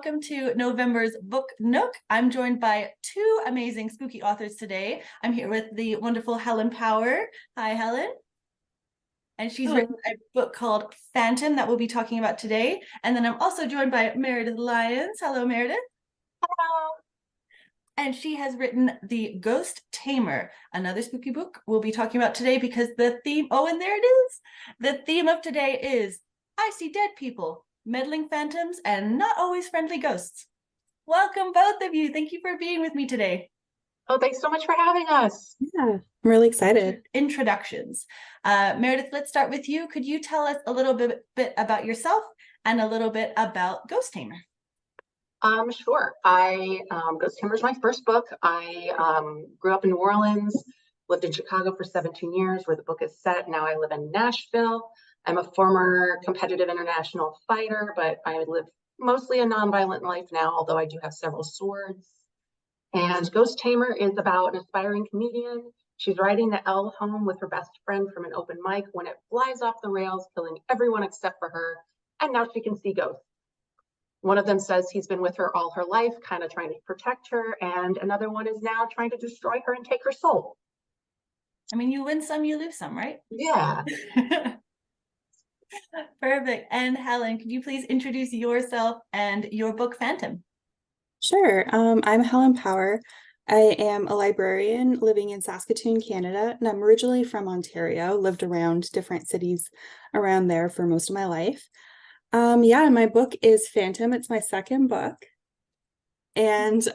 welcome to November's Book Nook. I'm joined by two amazing spooky authors today. I'm here with the wonderful Helen Power. Hi, Helen. And she's written a book called Phantom that we'll be talking about today. And then I'm also joined by Meredith Lyons. Hello, Meredith. Hello. And she has written The Ghost Tamer, another spooky book we'll be talking about today because the theme, and there it is. The theme of today is I see dead people, meddling phantoms, and not always friendly ghosts. Welcome, both of you. Thank you for being with me today. Oh, thanks so much for having us. Yeah, I'm really excited. Introductions. Meredith, let's start with you. Could you tell us a little bit about yourself and a little bit about Ghost Tamer? Sure. Ghost Tamer is my first book. I grew up in New Orleans, lived in Chicago for 17 years, where the book is set. Now I live in Nashville. I'm a former competitive international fighter, but I live mostly a nonviolent life now, although I do have several swords. And Ghost Tamer is about an aspiring comedian. She's riding the L home with her best friend from an open mic when it flies off the rails, killing everyone except for her. And now she can see ghosts. One of them says he's been with her all her life, kind of trying to protect her. And another one is now trying to destroy her and take her soul. I mean, you win some, you lose some, right? Yeah. Perfect. And Helen, could you please introduce yourself and your book, Phantom? Sure. I'm Helen Power. I am a librarian living in Saskatoon, Canada, and I'm originally from Ontario, lived around different cities around there for most of my life. And my book is Phantom. It's my second book. And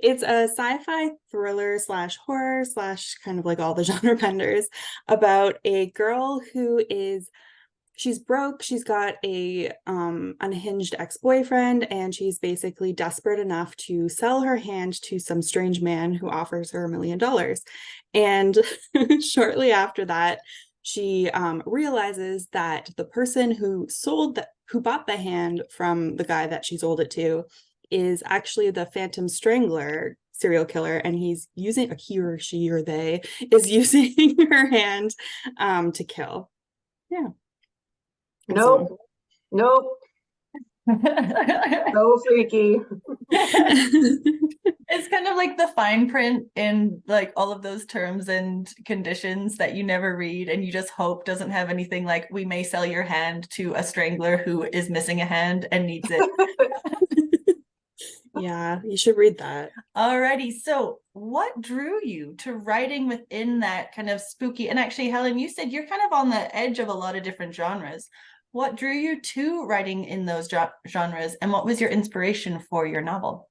it's a sci-fi thriller / horror / kind of like all the genre benders about a girl who she's broke. She's got a unhinged ex-boyfriend, and she's basically desperate enough to sell her hand to some strange man who offers her $1 million. And shortly after that, she realizes that the person who bought the hand from the guy that she sold it to is actually the Phantom Strangler serial killer, and he or she or they is using her hand to kill. Yeah. Nope. So freaky. It's kind of like the fine print in like all of those terms and conditions that you never read and you just hope doesn't have anything like, we may sell your hand to a strangler who is missing a hand and needs it. Yeah, you should read that. Alrighty, so what drew you to writing within that kind of spooky, and actually, Helen, you said you're kind of on the edge of a lot of different genres. What drew you to writing in those genres, and what was your inspiration for your novel?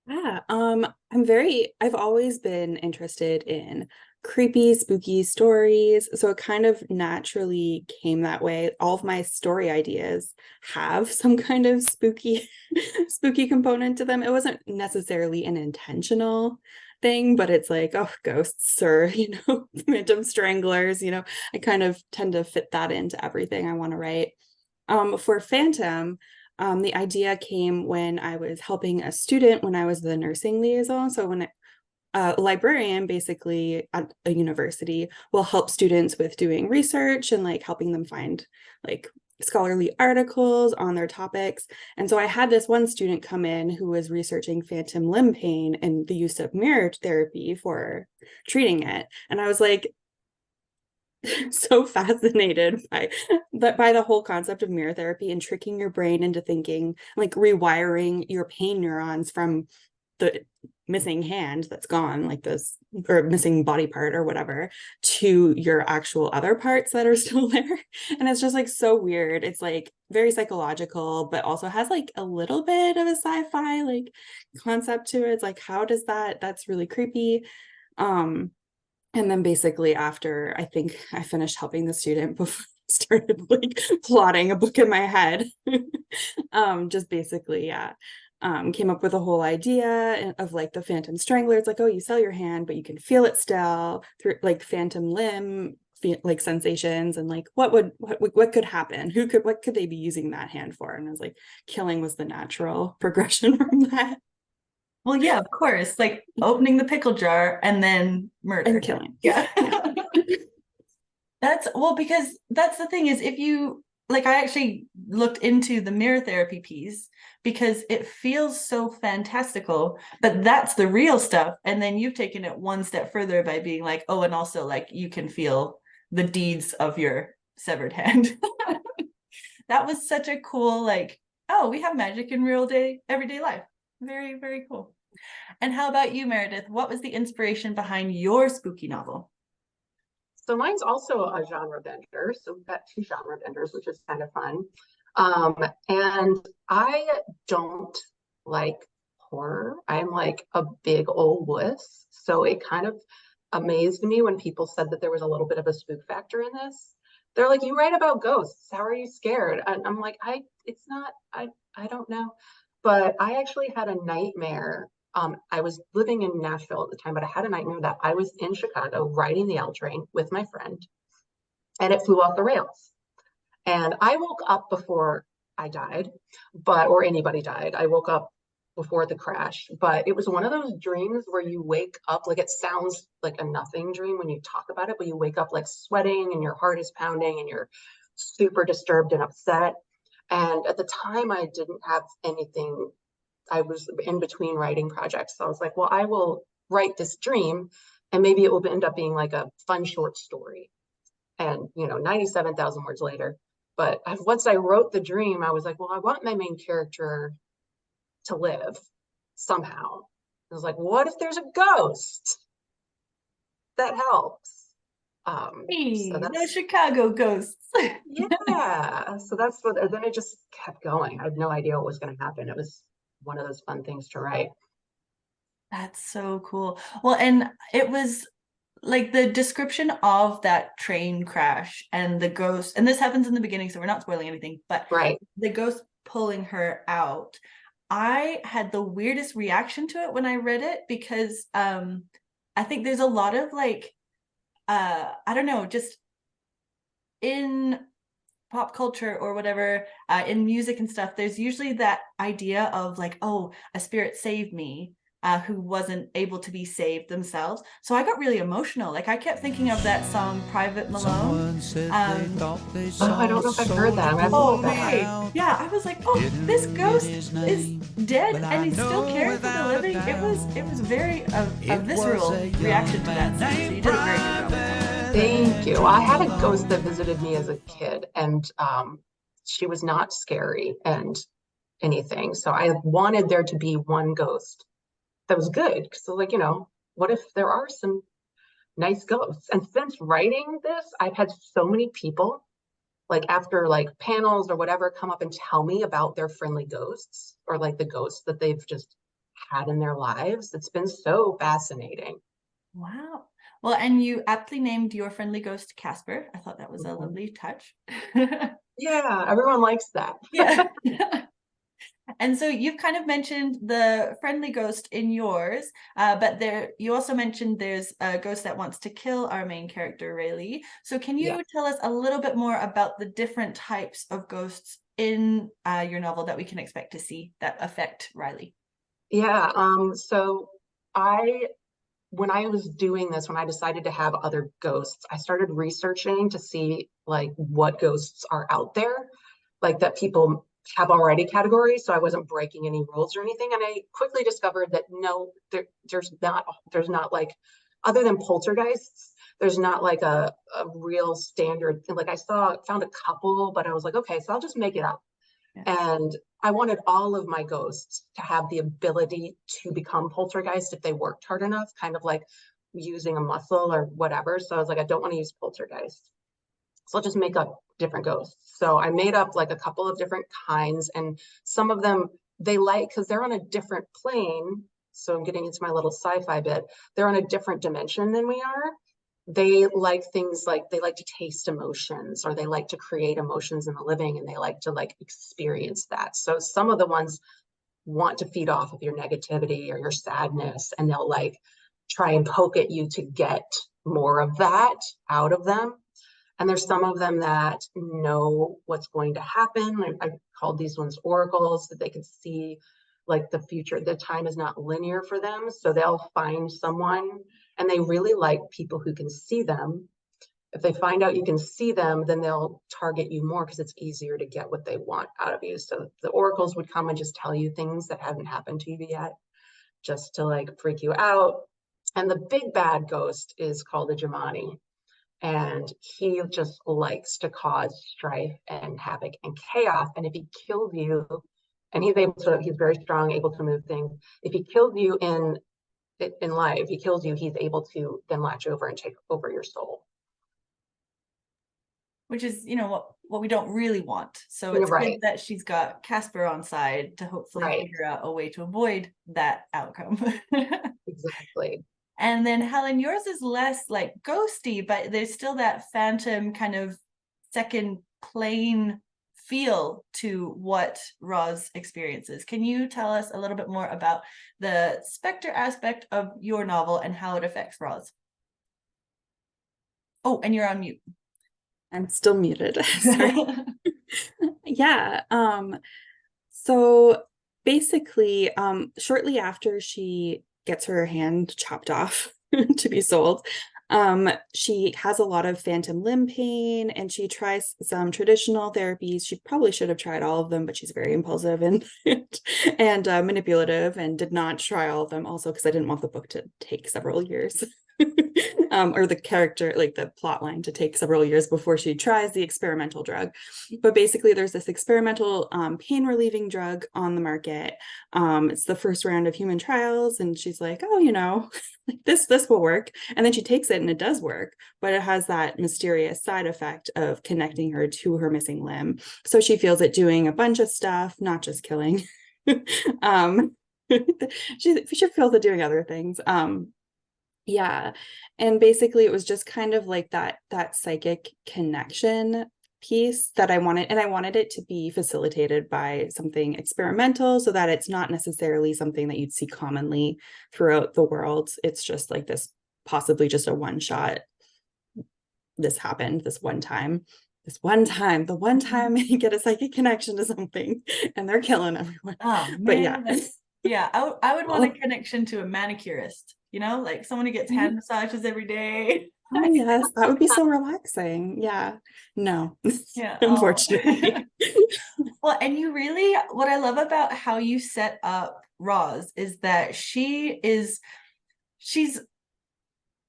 Yeah, I've always been interested in creepy, spooky stories. So it kind of naturally came that way. All of my story ideas have some kind of spooky component to them. It wasn't necessarily an intentional thing, but it's like, oh, ghosts or, phantom stranglers, I kind of tend to fit that into everything I want to write. For Phantom, the idea came when I was helping a student when I was the nursing liaison. So when a librarian basically at a university will help students with doing research and like helping them find like scholarly articles on their topics. And so I had this one student come in who was researching phantom limb pain and the use of mirror therapy for treating it. And I was like, so fascinated by the whole concept of mirror therapy and tricking your brain into thinking, like rewiring your pain neurons from the missing hand that's gone, like this, or missing body part or whatever, to your actual other parts that are still there. And it's just like so weird. It's like very psychological, but also has like a little bit of a sci-fi like concept to it. It's like, how does that's really creepy. And then basically after I think I finished helping the student before I started like plotting a book in my head, just basically, came up with a whole idea of like the Phantom Strangler. It's like, oh, you sell your hand, but you can feel it still through like phantom limb, like sensations, and like what could happen? What could they be using that hand for? And I was like, killing was the natural progression from that. Well, yeah, of course, like opening the pickle jar and then murder. And killing. Yeah. Because that's the thing is, if you like I actually looked into the mirror therapy piece because it feels so fantastical, but that's the real stuff. And then you've taken it one step further by being like, oh, and also like you can feel the deeds of your severed hand. That was such a cool, like, oh, we have magic in real day, everyday life. Very, very cool. And how about you, Meredith? What was the inspiration behind your spooky novel? So mine's also a genre bender. So we've got two genre benders, which is kind of fun. And I don't like horror. I'm like a big old wuss. So it kind of amazed me when people said that there was a little bit of a spook factor in this. They're like, you write about ghosts. How are you scared? And I'm like, it's not, I don't know. But I actually had a nightmare. I was living in Nashville at the time, but I had a nightmare that I was in Chicago riding the L train with my friend, and it flew off the rails. And I woke up before I died, or anybody died. I woke up before the crash, but it was one of those dreams where you wake up, like it sounds like a nothing dream when you talk about it, but you wake up like sweating and your heart is pounding and you're super disturbed and upset. And at the time, I didn't have anything. I was in between writing projects. So I was like, well, I will write this dream and maybe it will end up being like a fun short story. And, 97,000 words later. But once I wrote the dream, I was like, well, I want my main character to live somehow. I was like, what if there's a ghost? That helps. So Hey, the that's, Chicago ghosts. yeah. So that's what, and then it just kept going. I had no idea what was going to happen. It was one of those fun things to write. That's so cool. Well, and it was like the description of that train crash and the ghost, and this happens in the beginning, so we're not spoiling anything, but Right. the ghost pulling her out. I had the weirdest reaction to it when I read it because I think there's a lot of like I don't know, just in pop culture or whatever, in music and stuff, there's usually that idea of like, oh, a spirit saved me, who wasn't able to be saved themselves. So I got really emotional. Like I kept thinking of that song, Private Malone. Oh, I don't know if I've heard that. I'm gonna have to Oh, look that up. okay. Yeah, I was like, oh, this ghost is dead and he's still caring for the living. It was very a visceral reaction to that scene. So you did a very good job with that. Thank you. I had a ghost that visited me as a kid, and she was not scary and anything. So I wanted there to be one ghost that was good. So, like, what if there are some nice ghosts? And since writing this, I've had so many people, like after like panels or whatever, come up and tell me about their friendly ghosts or like the ghosts that they've just had in their lives. It's been so fascinating. Wow. Well, and you aptly named your friendly ghost Casper. I thought that was a Mhm. lovely touch. Yeah, everyone likes that. Yeah. And so you've kind of mentioned the friendly ghost in yours, but you also mentioned there's a ghost that wants to kill our main character, Rayleigh. So can Yeah. you tell us a little bit more about the different types of ghosts in your novel that we can expect to see that affect Riley? Yeah. So I when I was doing this, when I decided to have other ghosts, I started researching to see like what ghosts are out there, like that people have already categories. So I wasn't breaking any rules or anything. And I quickly discovered that no, there's not like, other than poltergeists, there's not like a real standard thing. Like found a couple, but I was like, okay, so I'll just make it up. Yeah. And I wanted all of my ghosts to have the ability to become poltergeist if they worked hard enough, kind of like using a muscle or whatever. So I was like, I don't want to use poltergeist. So I'll just make up different ghosts. So I made up like a couple of different kinds, and some of them they like because they're on a different plane. So I'm getting into my little sci-fi bit. They're on a different dimension than we are. They like things like they like to taste emotions, or they like to create emotions in the living, and they like to like experience that. So some of the ones want to feed off of your negativity or your sadness, and they'll like try and poke at you to get more of that out of them. And there's some of them that know what's going to happen. I called these ones oracles, that they can see like the future. The time is not linear for them. So they'll find someone, and they really like people who can see them. If they find out you can see them, then they'll target you more because it's easier to get what they want out of you. So the oracles would come and just tell you things that haven't happened to you yet, just to like freak you out. And the big bad ghost is called a Jamani. And he just likes to cause strife and havoc and chaos. And if he kills you, and he's very strong, able to move things. If he kills you in life, he kills you, he's able to then latch over and take over your soul. Which is, what we don't really want. So it's good that she's got Casper on side to hopefully figure out a way to avoid that outcome. Exactly. And then Helen, yours is less like ghosty, but there's still that phantom kind of second plane feel to what Roz experiences. Can you tell us a little bit more about the specter aspect of your novel and how it affects Roz? Oh, and you're on mute. I'm still muted. Yeah. So basically, shortly after she gets her hand chopped off to be sold, she has a lot of phantom limb pain, and she tries some traditional therapies. She probably should have tried all of them, but she's very impulsive and and manipulative, and did not try all of them, also because I didn't want the book to take several years. Or the character, like the plot line, to take several years before she tries the experimental drug. But basically there's this experimental pain relieving drug on the market. It's the first round of human trials, and she's like, oh, this will work. And then she takes it and it does work, but it has that mysterious side effect of connecting her to her missing limb. So she feels it doing a bunch of stuff, not just killing. She feels it doing other things. Yeah. And basically it was just kind of like that psychic connection piece that I wanted. And I wanted it to be facilitated by something experimental, so that it's not necessarily something that you'd see commonly throughout the world. It's just like this, possibly just a one shot. This happened the one time you get a psychic connection to something and they're killing everyone. Oh, man. But yeah. Yeah, I would want a connection to a manicurist, like someone who gets hand massages every day. Oh yes, that would be so relaxing. Yeah. No. Yeah. Unfortunately. Well, and what I love about how you set up Roz is that she's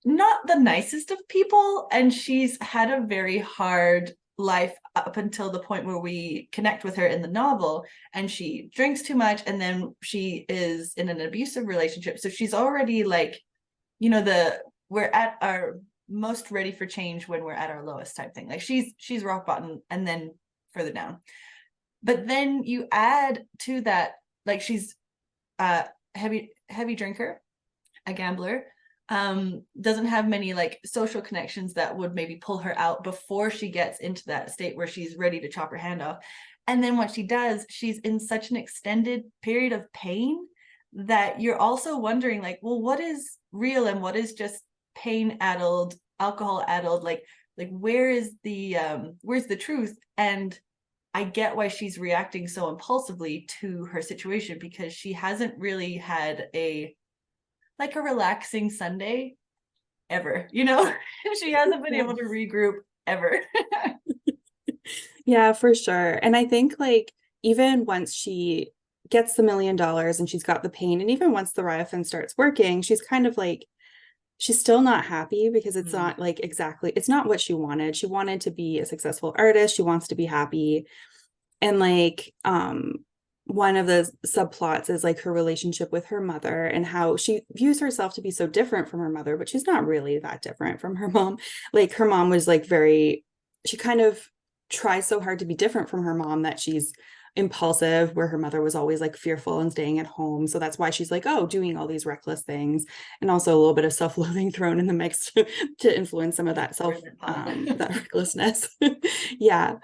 not the nicest of people, and she's had a very hard life up until the point where we connect with her in the novel, and she drinks too much, and then she is in an abusive relationship. So she's already like, we're at our most ready for change when we're at our lowest type thing. Like she's rock bottom and then further down. But then you add to that, like she's a heavy drinker, a gambler, doesn't have many like social connections that would maybe pull her out before she gets into that state where she's ready to chop her hand off. And then once she does, she's in such an extended period of pain that you're also wondering, like, well, what is real and what is just pain addled, alcohol addled, like where's the truth? And I get why she's reacting so impulsively to her situation, because she hasn't really had a relaxing Sunday ever, she hasn't been able to regroup ever. Yeah, for sure. And I think like even once she gets the $1 million and she's got the pain, and even once the Ryafin starts working, she's kind of like, she's still not happy, because it's not like it's not what she wanted. She wanted to be a successful artist. She wants to be happy. And like, one of the subplots is like her relationship with her mother, and how she views herself to be so different from her mother, but she's not really that different from her mom. Like her mom was like she kind of tries so hard to be different from her mom that she's impulsive, where her mother was always like fearful and staying at home. So that's why she's like, doing all these reckless things, and also a little bit of self-loathing thrown in the mix to influence some of that that recklessness. Yeah.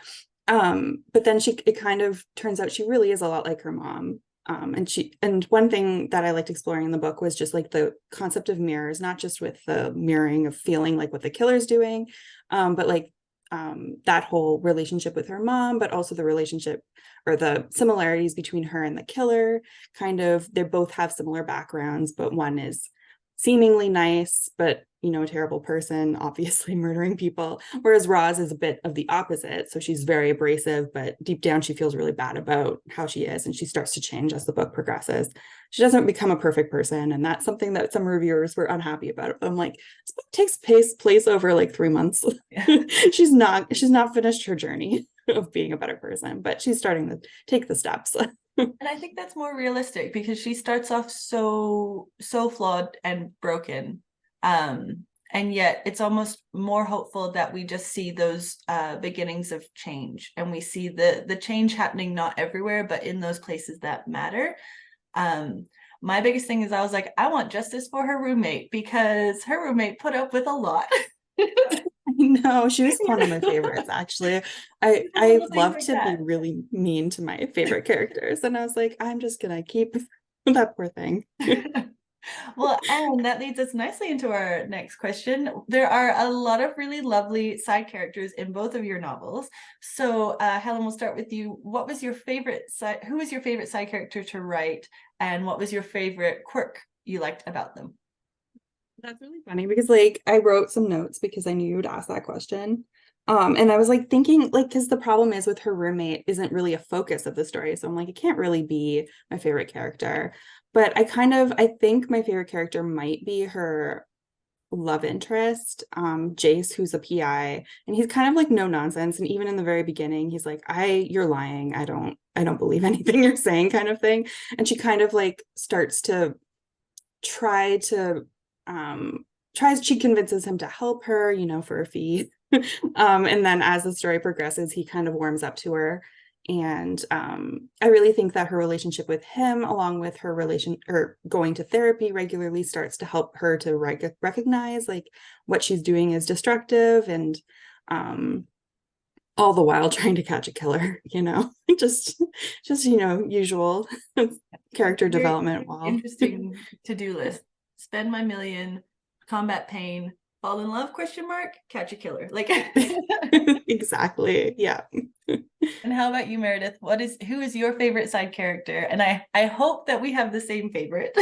But then it kind of turns out she really is a lot like her mom. And one thing that I liked exploring in the book was just like the concept of mirrors, not just with the mirroring of feeling like what the killer's doing, but like that whole relationship with her mom, but also the relationship or the similarities between her and the killer. Kind of, they both have similar backgrounds, but one is seemingly nice, but you know, a terrible person, obviously murdering people, whereas Roz is a bit of the opposite. So she's very abrasive, but deep down she feels really bad about how she is, and she starts to change as the book progresses. She doesn't become a perfect person, and that's something that some reviewers were unhappy about. I'm like, this book takes place over like 3 months. Yeah. she's not finished her journey of being a better person, but she's starting to take the steps. And I think that's more realistic because she starts off so flawed and broken. And yet it's almost more hopeful that we just see those beginnings of change, and we see the change happening not everywhere, but in those places that matter. My biggest thing is I was like, I want justice for her roommate because her roommate put up with a lot. No, she was one of my favorites, actually. I Little things love like to be that. really mean to my favorite characters, and I was like, I'm just gonna keep that poor thing. Well, and that leads us nicely into our next question. There are a lot of really lovely side characters in both of your novels. So, Helen, we'll start with you. What was your favorite side? Who was your favorite side character to write, and what was your favorite quirk you liked about them? That's really funny because like I wrote some notes because I knew you would ask that question. And I was like thinking like because the problem is with her roommate isn't really a focus of the story. So I'm like, it can't really be my favorite character. But I think my favorite character might be her love interest, Jace, who's a PI, and he's kind of like no nonsense. And even in the very beginning, he's like, you're lying. I don't believe anything you're saying, kind of thing. And she kind of like starts to try to she convinces him to help her, you know, for a fee. And then as the story progresses, he kind of warms up to her. And I really think that her relationship with him, along with her relation or going to therapy regularly, starts to help her to recognize like what she's doing is destructive, and all the while trying to catch a killer, you know, just you know, usual character Very development while interesting to-do list. Spend my million, combat pain, fall in love, question mark, catch a killer. Like exactly. Yeah. And how about you, Meredith? Who is your favorite side character? And I hope that we have the same favorite.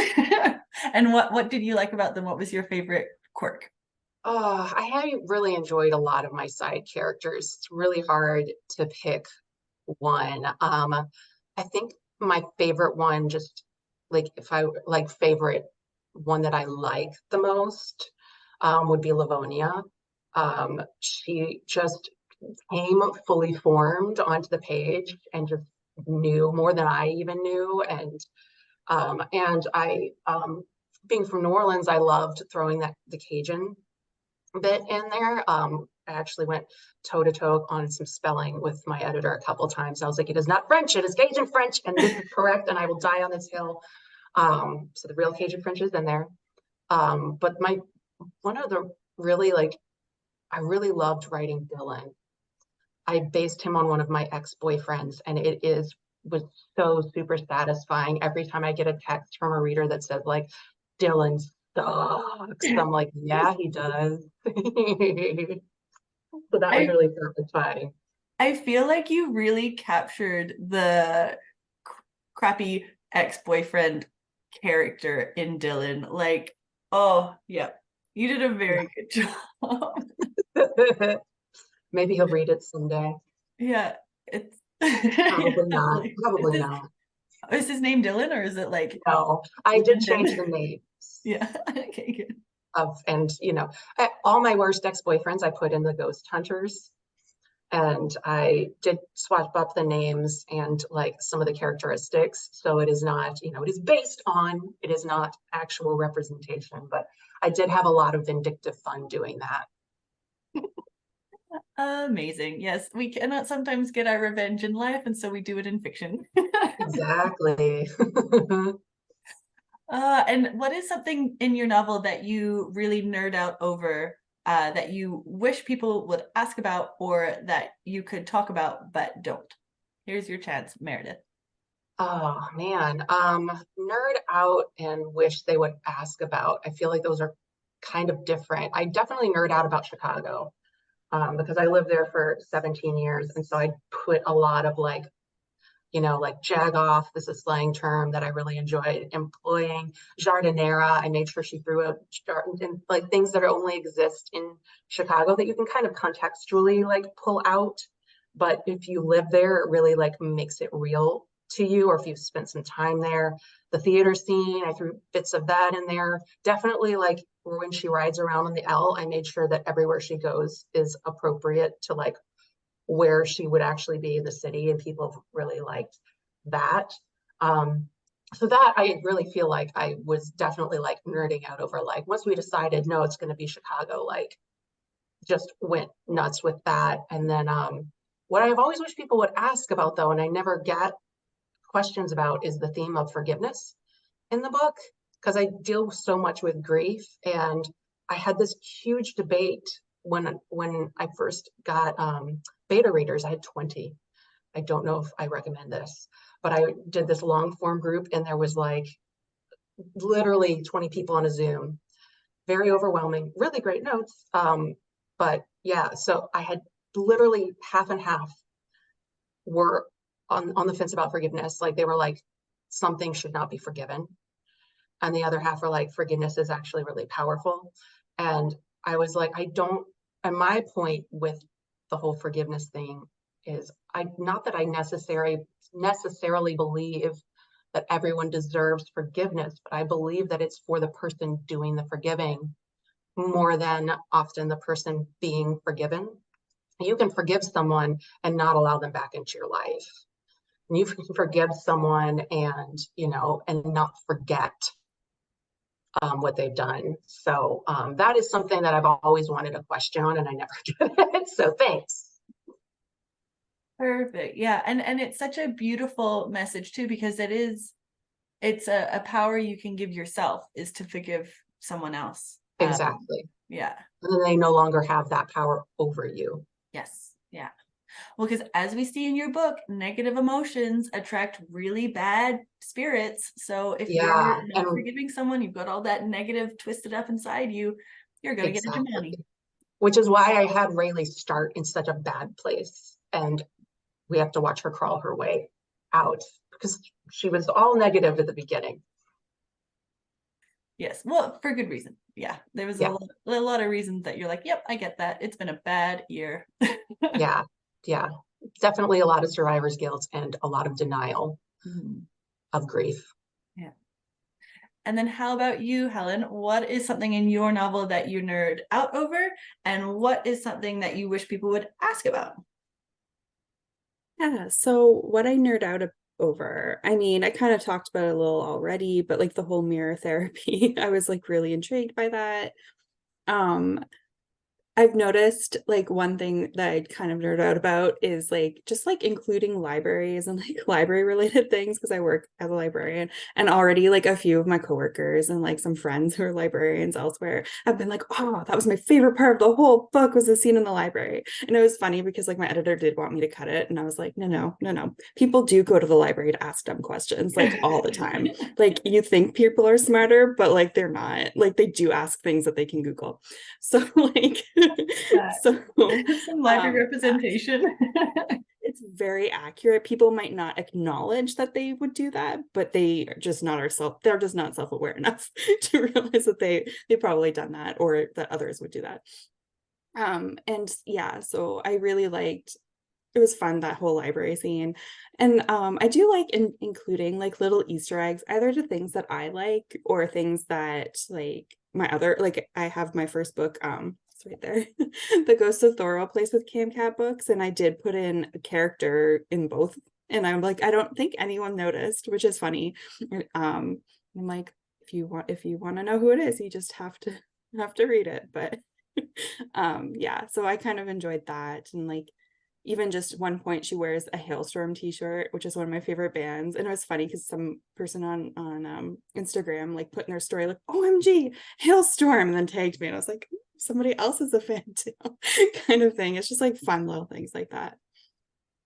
And what did you like about them? What was your favorite quirk? I really enjoyed a lot of my side characters. It's really hard to pick one. I think my favorite one, just like if I like favorite one that I like the most, would be Livonia. She just came fully formed onto the page and just knew more than I even knew. And I, being from New Orleans, I loved throwing the Cajun bit in there. I actually went toe to toe on some spelling with my editor a couple of times. I was like, it is not French, it is Cajun French, and this is correct, and I will die on this hill. So the real Cajun French is in there. But one of the really I really loved writing Dylan. I based him on one of my ex-boyfriends, and was so super satisfying every time I get a text from a reader that says like, Dylan sucks. I'm like, yeah, he does. So that was I really satisfying. I feel like you really captured the crappy ex-boyfriend character in Dylan. Like, oh yeah, you did a very good job. Maybe he'll read it someday. Yeah, it's Probably not. definitely. Probably not. Is his name Dylan, or is it like No, I did change the Lyndon? names Yeah. Okay, good. and all my worst ex-boyfriends I put in the ghost hunters. And I did swap up the names and like some of the characteristics. So it is not, it is based on, it is not actual representation, but I did have a lot of vindictive fun doing that. Amazing. Yes, we cannot sometimes get our revenge in life, and so we do it in fiction. Exactly. And what is something in your novel that you really nerd out over, that you wish people would ask about or that you could talk about but don't? Here's your chance, Meredith. Oh man, nerd out and wish they would ask about. I feel like those are kind of different. I definitely nerd out about Chicago, because I lived there for 17 years. And so I put a lot of like like jag off is a slang term that I really enjoyed employing. Jardinera, I made sure she threw a and like things that only exist in Chicago that you can kind of contextually like pull out. But if you live there, it really like makes it real to you, or if you've spent some time there. The theater scene, I threw bits of that in there. Definitely like when she rides around on the L, I made sure that everywhere she goes is appropriate to like where she would actually be in the city, and people have really liked that. So that I really feel like I was definitely like nerding out over, like once we decided, no, it's going to be Chicago, like just went nuts with that. And then what I've always wished people would ask about though, and I never get questions about, is the theme of forgiveness in the book, because I deal so much with grief. And I had this huge debate when I first got beta readers. I had 20. I don't know if I recommend this, but I did this long form group, and there was like literally 20 people on a Zoom. Very overwhelming, really great notes. But yeah, so I had literally half and half were on the fence about forgiveness. Like they were like, something should not be forgiven. And the other half were like, forgiveness is actually really powerful. And I was like, and my point with the whole forgiveness thing is not that I necessarily believe that everyone deserves forgiveness, but I believe that it's for the person doing the forgiving more than often the person being forgiven. You can forgive someone and not allow them back into your life. And you can forgive someone and not forget what they've done. So that is something that I've always wanted a question on, and I never get it. So thanks. Perfect. Yeah. And it's such a beautiful message too, because it's a power you can give yourself, is to forgive someone else. Exactly. Yeah. And then they no longer have that power over you. Yes. Yeah. Well, because as we see in your book, negative emotions attract really bad spirits. So if you're not forgiving someone, you've got all that negative twisted up inside you, you're going to get a demoni. Which is why I had Rayleigh start in such a bad place. And we have to watch her crawl her way out, because she was all negative at the beginning. Yes. Well, for good reason. Yeah. There was a lot of reasons that you're like, yep, I get that. It's been a bad year. Yeah. Definitely a lot of survivor's guilt and a lot of denial of grief. Yeah. And then how about you, Helen? What is something in your novel that you nerd out over? And what is something that you wish people would ask about? Yeah, so what I nerd out over, I mean, I kind of talked about it a little already, but like the whole mirror therapy, I was like really intrigued by that. I've noticed like one thing that I'd kind of nerd out about is like just like including libraries and like library related things, because I work as a librarian, and already like a few of my coworkers and like some friends who are librarians elsewhere have been like, oh, that was my favorite part of the whole book, was the scene in the library. And it was funny because like my editor did want me to cut it, and I was like, no. People do go to the library to ask dumb questions like all the time. Like you think people are smarter, but like they're not. Like they do ask things that they can Google. So like so some library representation. It's very accurate. People might not acknowledge that they would do that, but they're just not self-aware enough to realize that they probably done that, or that others would do that. And yeah, so I really liked, it was fun, that whole library scene. And I do like including like little Easter eggs, either to things that I like or things that like my other, like I have my first book, it's right there, the Ghost of Thorwell Place with Cam Cat books, and I did put in a character in both, and I'm like, I don't think anyone noticed, which is funny. I'm like, if you want to know who it is, you just have to read it. But yeah, so I kind of enjoyed that. And like even just one point, she wears a Hailstorm t-shirt, which is one of my favorite bands. And it was funny because some person on Instagram like put in their story like, OMG, Hailstorm, and then tagged me, and I was like, somebody else is a fan too, kind of thing. It's just like fun little things like that.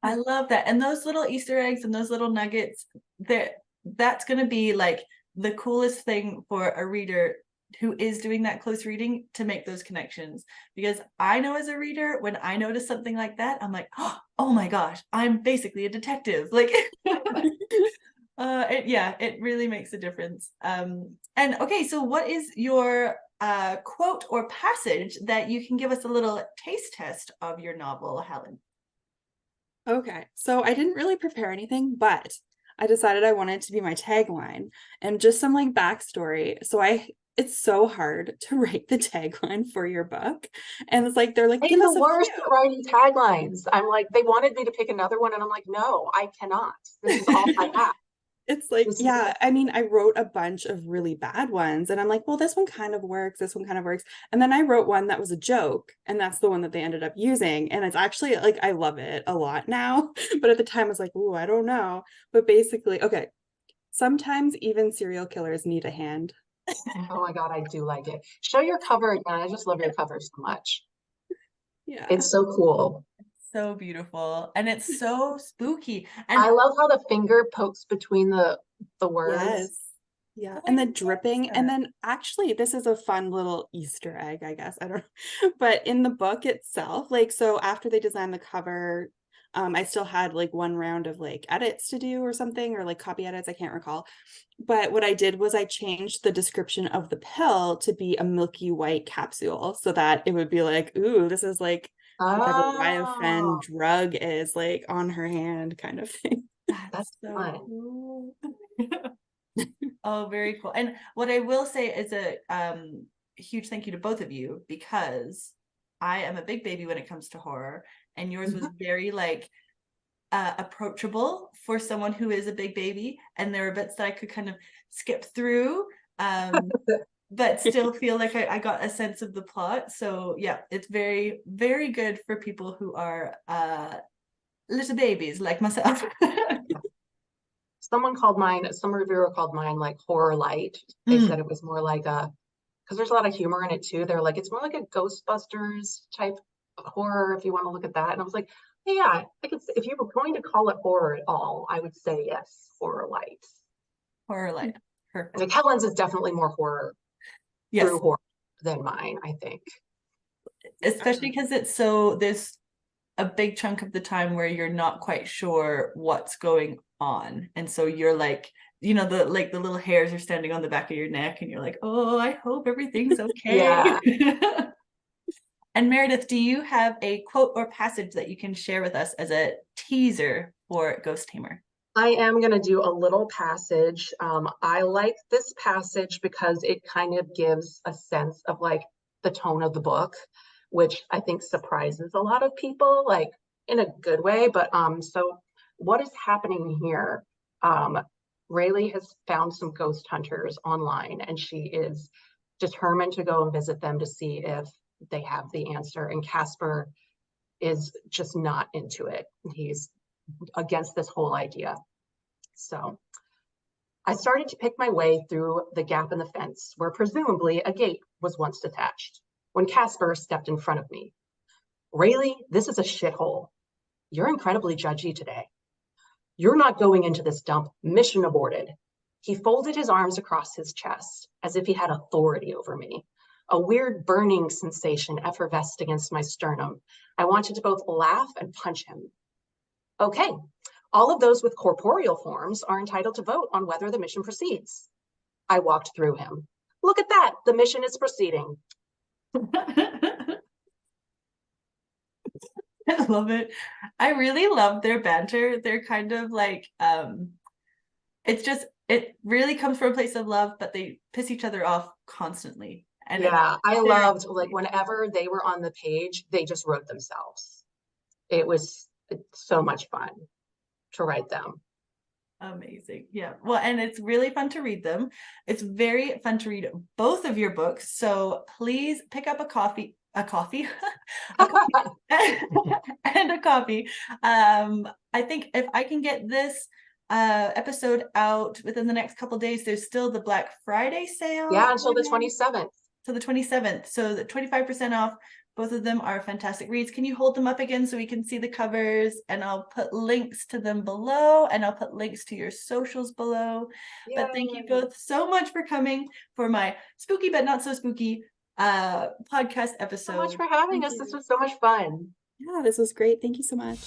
I love that. And those little Easter eggs and those little nuggets, that's going to be like the coolest thing for a reader who is doing that close reading to make those connections, because I know as a reader, when I notice something like that, I'm like, oh my gosh, I'm basically a detective. Like it really makes a difference. And okay, so what is your quote or passage that you can give us a little taste test of your novel, Helen? Okay, so I didn't really prepare anything, but I decided I wanted it to be my tagline and just some like backstory. So it's so hard to write the tagline for your book. And it's like they're like, I'm give us the a worst few. at writing taglines. I'm like, they wanted me to pick another one, and I'm like, no, I cannot. This is all I have. It's like, This is yeah, I mean, I wrote a bunch of really bad ones and I'm like, well, this one kind of works. This one kind of works. And then I wrote one that was a joke, and that's the one that they ended up using. And it's actually like, I love it a lot now. But at the time I was like, oh, I don't know. But basically, okay, sometimes even serial killers need a hand. Oh my God, I do like it. Show your cover again. I just love your cover so much. Yeah. It's so cool. So beautiful, and it's so spooky. I And love how the finger pokes between the words. Yes. Yeah. oh, And I the love dripping. And that. then actually, this is a fun little Easter egg, I guess. I don't know. But in the book itself, like, so after they designed the cover, I still had like one round of like edits to do or something, or like copy edits. I can't recall. But what I did was I changed the description of the pill to be a milky white capsule so that it would be like, ooh, this is like whatever Oh, Leviathan drug is like on her hand kind of thing. That's that's so fun. cool. Oh, very cool. And what I will say is a huge thank you to both of you, because I am a big baby when it comes to horror, and yours was very like approachable for someone who is a big baby, and there were bits that I could kind of skip through, but still feel like I got a sense of the plot. So yeah, it's very, very good for people who are little babies like myself. Some reviewer called mine like horror light. They said it was more like because there's a lot of humor in it too. They're like, it's more like a Ghostbusters type horror if you want to look at that. And I was like, yeah, I could if you were going to call it horror at all, I would say yes, horror light. Horror light. Perfect. Like Helen's is definitely more horror Yes. through horror than mine, I think. Especially because there's a big chunk of the time where you're not quite sure what's going on, and so you're like, the like the little hairs are standing on the back of your neck, and you're like, oh, I hope everything's okay. Yeah. And Meredith, do you have a quote or passage that you can share with us as a teaser for Ghost Tamer? I am going to do a little passage. I like this passage because it kind of gives a sense of like the tone of the book, which I think surprises a lot of people, like in a good way. But so what is happening here? Rayleigh has found some ghost hunters online, and she is determined to go and visit them to see if they have the answer. And Casper is just not into it. He's against this whole idea. So I started to pick my way through the gap in the fence where presumably a gate was once detached when Casper stepped in front of me. Rayleigh, this is a shithole. You're incredibly judgy today. You're not going into this dump. Mission aborted. He folded his arms across his chest as if he had authority over me. A weird burning sensation effervesced against my sternum. I wanted to both laugh and punch him. Okay, all of those with corporeal forms are entitled to vote on whether the mission proceeds. I walked through him. Look at that, the mission is proceeding. I love it. I really love their banter. They're kind of like, it really comes from a place of love, but they piss each other off constantly. And Yeah, I very loved like funny. whenever they were on the page, they just wrote themselves. It was so much fun to write them. Amazing. Yeah. Well, and it's really fun to read them. It's very fun to read both of your books. So please pick up a coffee, a coffee, a coffee and a copy. I think if I can get this episode out within the next couple days, there's still the Black Friday sale Yeah, until the 27th. to the 27th. So the 25% off Both of them are fantastic reads. Can you hold them up again so we can see the covers? And I'll put links to them below, and I'll put links to your socials below. But thank you both so much for coming for my spooky but not so spooky podcast episode. So much for having us. This was so much fun. Yeah, this was great. Thank you so much.